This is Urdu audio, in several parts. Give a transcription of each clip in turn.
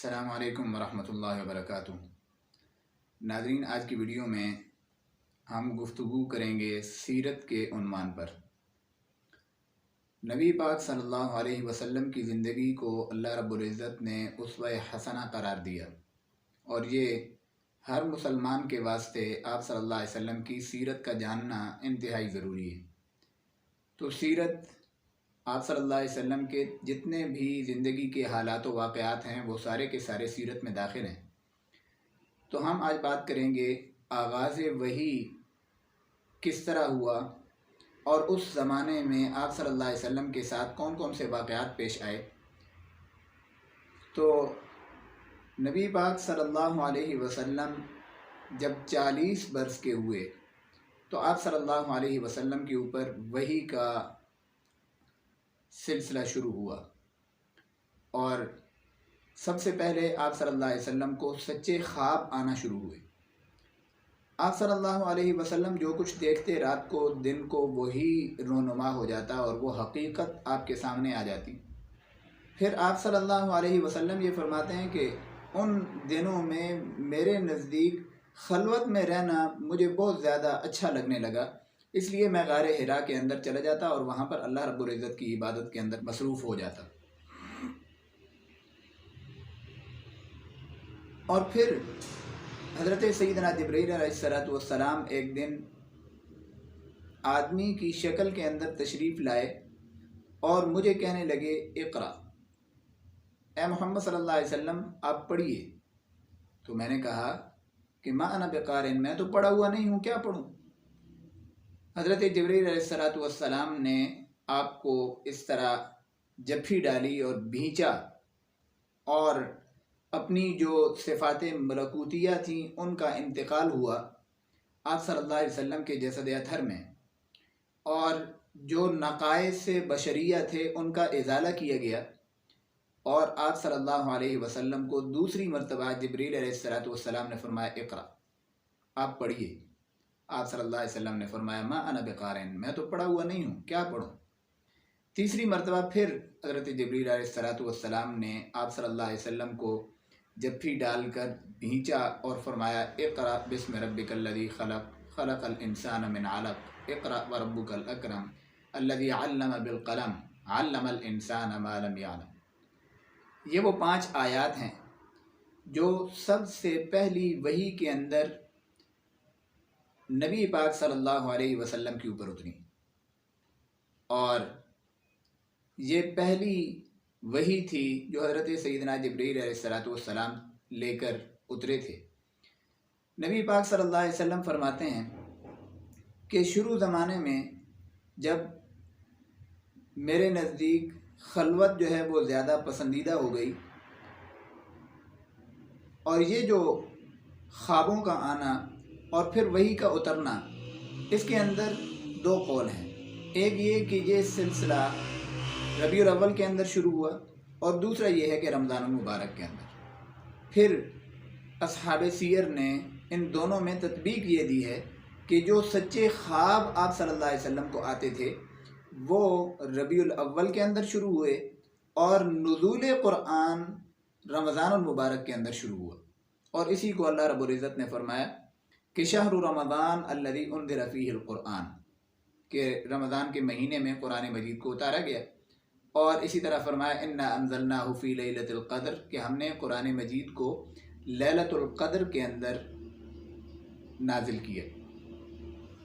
السلام علیکم ورحمۃ اللہ وبرکاتہ۔ ناظرین، آج کی ویڈیو میں ہم گفتگو کریں گے سیرت کے عنوان پر۔ نبی پاک صلی اللہ علیہ وسلم کی زندگی کو اللہ رب العزت نے اسوہ حسنہ قرار دیا، اور یہ ہر مسلمان کے واسطے آپ صلی اللہ علیہ وسلم کی سیرت کا جاننا انتہائی ضروری ہے۔ تو سیرت آپ صلی اللہ علیہ وسلم کے جتنے بھی زندگی کے حالات و واقعات ہیں وہ سارے کے سارے سیرت میں داخل ہیں۔ تو ہم آج بات کریں گے آغاز وحی کس طرح ہوا، اور اس زمانے میں آپ صلی اللہ علیہ وسلم کے ساتھ کون کون سے واقعات پیش آئے۔ تو نبی پاک صلی اللہ علیہ وسلم جب 40 برس کے ہوئے تو آپ صلی اللہ علیہ وسلم کے اوپر وحی کا سلسلہ شروع ہوا، اور سب سے پہلے آپ صلی اللہ علیہ وسلم کو سچے خواب آنا شروع ہوئے۔ آپ صلی اللہ علیہ وسلم جو کچھ دیکھتے رات کو دن کو وہی رونما ہو جاتا اور وہ حقیقت آپ کے سامنے آ جاتی۔ پھر آپ صلی اللہ علیہ وسلم یہ فرماتے ہیں کہ ان دنوں میں میرے نزدیک خلوت میں رہنا مجھے بہت زیادہ اچھا لگنے لگا، اس لیے میں غار حرا کے اندر چلا جاتا اور وہاں پر اللہ رب العزت کی عبادت کے اندر مصروف ہو جاتا۔ اور پھر حضرت سیدنا جبرائیل علیہ السلام ایک دن آدمی کی شکل کے اندر تشریف لائے اور مجھے کہنے لگے اقرا، اے محمد صلی اللہ علیہ وسلم آپ پڑھیے۔ تو میں نے کہا کہ ما انا بقارئ، میں تو پڑھا ہوا نہیں ہوں، کیا پڑھوں؟ حضرت جبرائیل علیہ السلام نے آپ کو اس طرح جپھی ڈالی اور بھینچا، اور اپنی جو صفات ملکوتیہ تھیں ان کا انتقال ہوا آپ صلی اللہ علیہ وسلم کے جسد اطہر میں، اور جو نقائص بشریہ تھے ان کا ازالہ کیا گیا، اور آپ صلی اللہ علیہ وسلم کو دوسری مرتبہ جبرائیل علیہ السلام نے فرمایا اقرا، آپ پڑھیے۔ آپ صلی اللہ علیہ وسلم نے فرمایا ما انا بقارئ، میں تو پڑھا ہوا نہیں ہوں، کیا پڑھوں؟ تیسری مرتبہ پھر حضرت جبرائیل علیہ السلام نے آپ صلی اللہ علیہ وسلم کو جپھی ڈال کر بھینچا اور فرمایا اقرا بسم ربک الذی خلق، خلق الانسان من علق، اقرا وربک الاکرم الذی علم بالقلم، علم الانسان ما لم یعلم۔ یہ وہ 5 آیات ہیں جو سب سے پہلی وحی کے اندر نبی پاک صلی اللہ علیہ وسلم کے اوپر اتری، اور یہ پہلی وحی تھی جو حضرت سیدنا جبرائیل علیہ السلام لے کر اترے تھے۔ نبی پاک صلی اللہ علیہ وسلم فرماتے ہیں کہ شروع زمانے میں جب میرے نزدیک خلوت جو ہے وہ زیادہ پسندیدہ ہو گئی، اور یہ جو خوابوں کا آنا اور پھر وحی کا اترنا، اس کے اندر 2 قول ہیں۔ ایک یہ کہ یہ سلسلہ ربیع الاول کے اندر شروع ہوا، اور دوسرا یہ ہے کہ رمضان المبارک کے اندر۔ پھر اصحاب سیر نے ان دونوں میں تطبیق یہ دی ہے کہ جو سچے خواب آپ صلی اللہ علیہ وسلم کو آتے تھے وہ ربیع الاول کے اندر شروع ہوئے، اور نزول قرآن رمضان المبارک کے اندر شروع ہوا، اور اسی کو اللہ رب العزت نے فرمایا کہ شہر رمضان الذی انزل فیہ القرآن، کہ رمضان کے مہینے میں قرآن مجید کو اتارا گیا، اور اسی طرح فرمایا انا انزلناہ فی لیلۃ القدر، کہ ہم نے قرآن مجید کو لیلۃ القدر کے اندر نازل کیا۔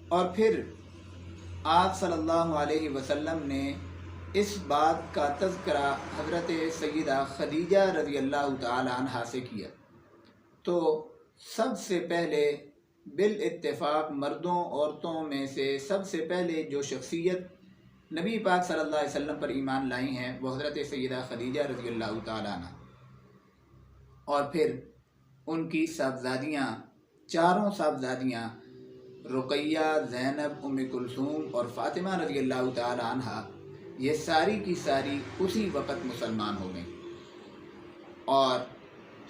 اور پھر آپ صلی اللہ علیہ وسلم نے اس بات کا تذکرہ حضرت سیدہ خدیجہ رضی اللہ تعالی عنہا سے کیا۔ تو سب سے پہلے بالاتفاق مردوں عورتوں میں سے سب سے پہلے جو شخصیت نبی پاک صلی اللہ علیہ وسلم پر ایمان لائی ہیں وہ حضرت سیدہ خدیجہ رضی اللہ تعالیٰ عنہ، اور پھر ان کی صاحبزادیاں، 4 صاحبزادیاں رقیہ، زینب، ام کلثوم اور فاطمہ رضی اللہ تعالیٰ عنہ، یہ ساری کی ساری اسی وقت مسلمان ہو گئیں، اور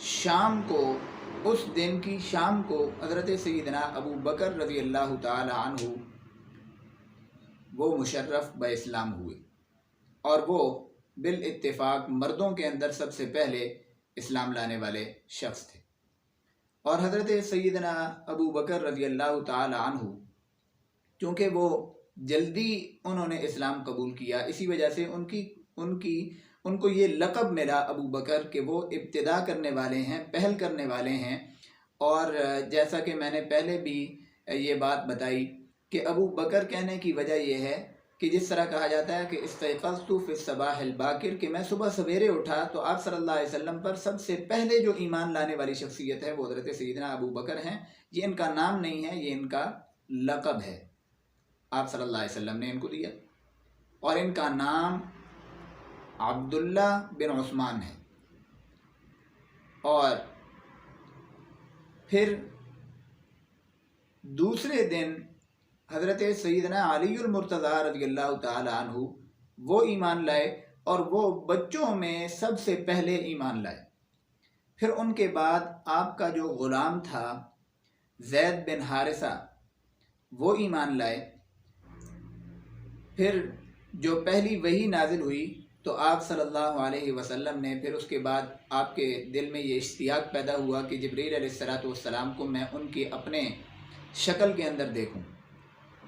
شام کو، اس دن کی شام کو حضرت سیدنا ابو بکر رضی اللہ تعالی عنہ وہ مشرف بہ اسلام ہوئے، اور وہ بالاتفاق مردوں کے اندر سب سے پہلے اسلام لانے والے شخص تھے۔ اور حضرت سیدنا ابو بکر رضی اللہ تعالی عنہ چونکہ وہ جلدی انہوں نے اسلام قبول کیا، اسی وجہ سے ان کو یہ لقب ملا ابو بکر کہ وہ ابتدا کرنے والے ہیں، پہل کرنے والے ہیں۔ اور جیسا کہ میں نے پہلے بھی یہ بات بتائی کہ ابو بکر کہنے کی وجہ یہ ہے کہ جس طرح کہا جاتا ہے کہ استيقظت في الصباح الباکر، کہ میں صبح سویرے اٹھا، تو آپ صلی اللہ علیہ وسلم پر سب سے پہلے جو ایمان لانے والی شخصیت ہے وہ حضرت سیدنا ابو بکر ہیں۔ یہ ان کا نام نہیں ہے، یہ ان کا لقب ہے، آپ صلی اللہ علیہ وسلم نے ان کو دیا، اور ان کا نام عبداللہ بن عثمان ہے۔ اور پھر دوسرے دن حضرت سیدنا علی المرتضی رضی اللہ تعالی عنہ وہ ایمان لائے، اور وہ بچوں میں سب سے پہلے ایمان لائے۔ پھر ان کے بعد آپ کا جو غلام تھا زید بن حارثہ وہ ایمان لائے۔ پھر جو پہلی وحی نازل ہوئی تو آپ صلی اللہ علیہ وسلم نے پھر اس کے بعد آپ کے دل میں یہ اشتیاق پیدا ہوا کہ جبریل علیہ السلام کو میں ان کے اپنے شکل کے اندر دیکھوں۔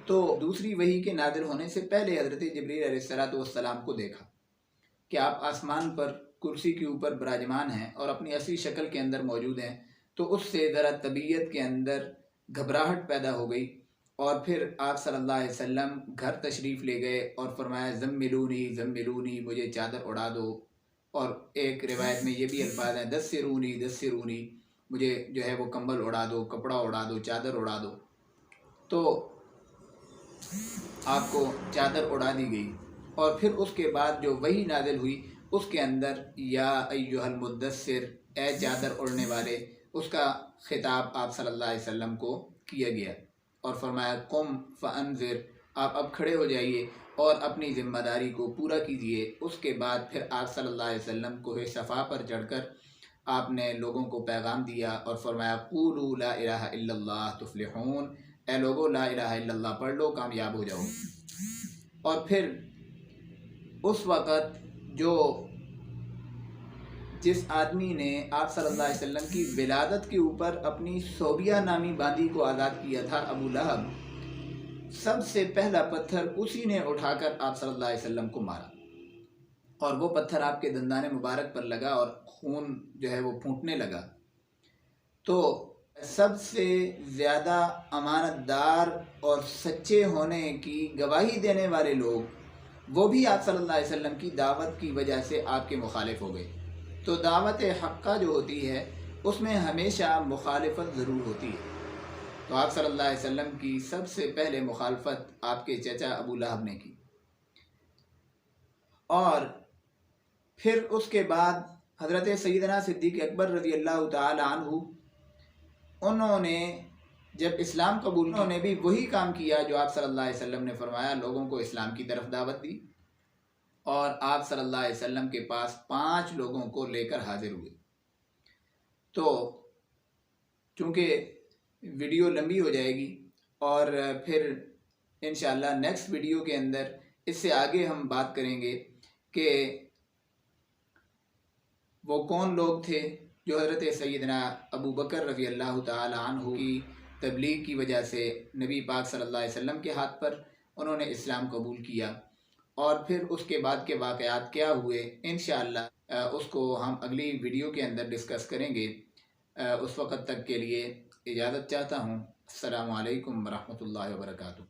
تو دوسری وحی کے نازل ہونے سے پہلے حضرت جبریل علیہ السلام کو دیکھا کہ آپ آسمان پر کرسی کے اوپر براجمان ہیں اور اپنی اصلی شکل کے اندر موجود ہیں۔ تو اس سے ذرا طبیعت کے اندر گھبراہٹ پیدا ہو گئی، اور پھر آپ صلی اللہ علیہ وسلم گھر تشریف لے گئے اور فرمایا زملونی زملونی، مجھے چادر اڑا دو۔ اور ایک روایت میں یہ بھی الفاظ ہیں دثرونی دثرونی، مجھے جو ہے وہ کمبل اڑا دو، کپڑا اڑا دو، چادر اڑا دو۔ تو آپ کو چادر اڑا دی گئی، اور پھر اس کے بعد جو وحی نازل ہوئی اس کے اندر یا ایھا المدثر، اے چادر اڑنے والے، اس کا خطاب آپ صلی اللہ علیہ وسلم کو کیا گیا، اور فرمایا قم فانذر، آپ اب کھڑے ہو جائیے اور اپنی ذمہ داری کو پورا کیجئے۔ اس کے بعد پھر آپ صلی اللہ علیہ وسلم کوہ صفا پر چڑھ کر آپ نے لوگوں کو پیغام دیا اور فرمایا قولوا لا الہ الا اللہ تفلحون، اے لوگو لا الہ الا اللہ پڑھ لو، کامیاب ہو جاؤ۔ اور پھر اس وقت جس آدمی نے آپ صلی اللہ علیہ وسلم کی ولادت کے اوپر اپنی صوبیہ نامی باندی کو آزاد کیا تھا، ابو لہب، سب سے پہلا پتھر اسی نے اٹھا کر آپ صلی اللہ علیہ وسلم کو مارا، اور وہ پتھر آپ کے دندان مبارک پر لگا اور خون جو ہے وہ پھوٹنے لگا۔ تو سب سے زیادہ امانت دار اور سچے ہونے کی گواہی دینے والے لوگ وہ بھی آپ صلی اللہ علیہ وسلم کی دعوت کی وجہ سے آپ کے مخالف ہو گئے۔ تو دعوت حقہ جو ہوتی ہے اس میں ہمیشہ مخالفت ضرور ہوتی ہے۔ تو آپ صلی اللہ علیہ وسلم کی سب سے پہلے مخالفت آپ کے چچا ابو لہب نے کی، اور پھر اس کے بعد حضرت سیدنا صدیق اکبر رضی اللہ تعالی عنہ، انہوں نے جب اسلام قبول کیا، انہوں نے بھی وہی کام کیا جو آپ صلی اللہ علیہ وسلم نے فرمایا، لوگوں کو اسلام کی طرف دعوت دی، اور آپ صلی اللہ علیہ وسلم کے پاس 5 لوگوں کو لے کر حاضر ہوئے۔ تو چونکہ ویڈیو لمبی ہو جائے گی، اور پھر انشاءاللہ نیکسٹ ویڈیو کے اندر اس سے آگے ہم بات کریں گے کہ وہ کون لوگ تھے جو حضرت سیدنا ابو بکر رضی اللہ تعالی عنہ کی تبلیغ کی وجہ سے نبی پاک صلی اللہ علیہ وسلم کے ہاتھ پر انہوں نے اسلام قبول کیا، اور پھر اس کے بعد کے واقعات کیا ہوئے، انشاءاللہ اس کو ہم اگلی ویڈیو کے اندر ڈسکس کریں گے۔ اس وقت تک کے لیے اجازت چاہتا ہوں۔ السلام علیکم ورحمۃ اللہ وبرکاتہ۔